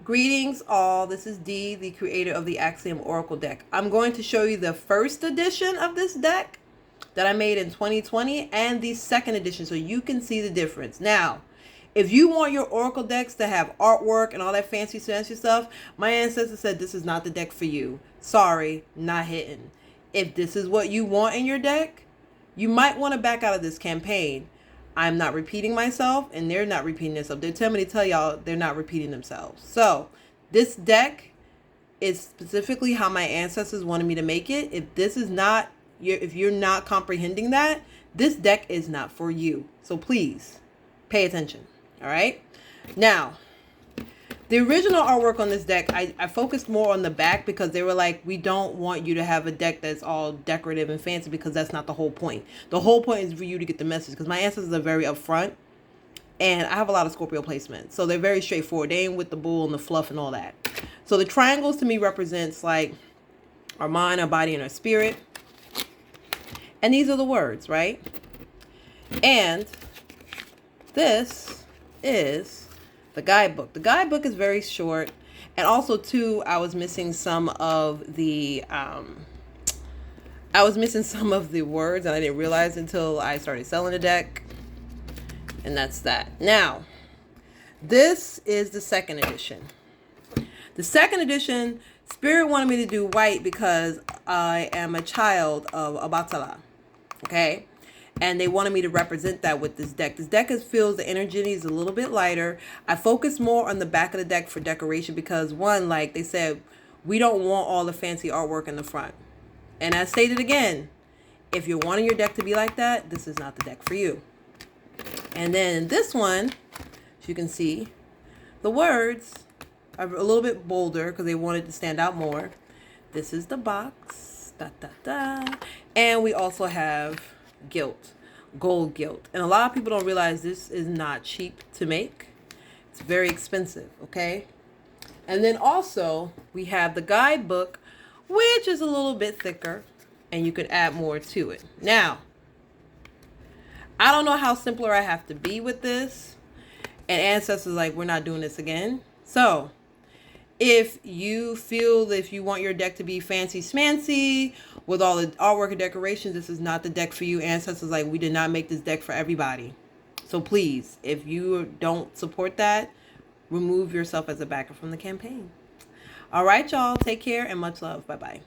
Greetings all, this is Dee, the creator of the Axiom Oracle deck. I'm going to show you the first edition of this deck that I made in 2020 and the second edition so you can see the difference. Now, if you want your Oracle decks to have artwork and all that fancy stuff, my ancestor said this is not the deck for you. Sorry, not hitting. If this is what you want in your deck, you might want to back out of this campaign. I'm not repeating myself, and they're not repeating themselves. They're telling me to tell y'all they're not repeating themselves. So, this deck is specifically how my ancestors wanted me to make it. If this is not, if you're not comprehending that, this deck is not for you. So please, pay attention. All right? Now, the original artwork on this deck, I focused more on the back because they were like, we don't want you to have a deck that's all decorative and fancy because that's not the whole point. The whole point is for you to get the message because my ancestors are very upfront and I have a lot of Scorpio placements. So they're very straightforward. They ain't with the bull and the fluff and all that. So the triangles to me represents like our mind, our body, and our spirit. And these are the words, right? And this is the guidebook. The guidebook is very short. And also too, I was missing some of the words and I didn't realize until I started selling the deck. And that's that. Now, this is the second edition. The second edition, Spirit wanted me to do white because I am a child of Abatala. Okay? And they wanted me to represent that with this deck. This deck feels the energy is a little bit lighter. I focus more on the back of the deck for decoration because one, like they said, we don't want all the fancy artwork in the front. And I stated again, if you're wanting your deck to be like that, this is not the deck for you. And then this one, as you can see, the words are a little bit bolder because they wanted to stand out more. This is the box. Da, da, da. And we also have gilt, gold gilt, and a lot of people don't realize this is not cheap to make. It's very expensive. Okay, and then also we have the guidebook, which is a little bit thicker and you could add more to it. Now, I don't know how simpler I have to be with this, and ancestors like, we're not doing this again. So if you feel that if you want your deck to be fancy smancy with all the artwork and decorations, this is not the deck for you. Ancestors like, we did not make this deck for everybody. So please, if you don't support that, remove yourself as a backer from the campaign. All right, y'all. Take care and much love. Bye-bye.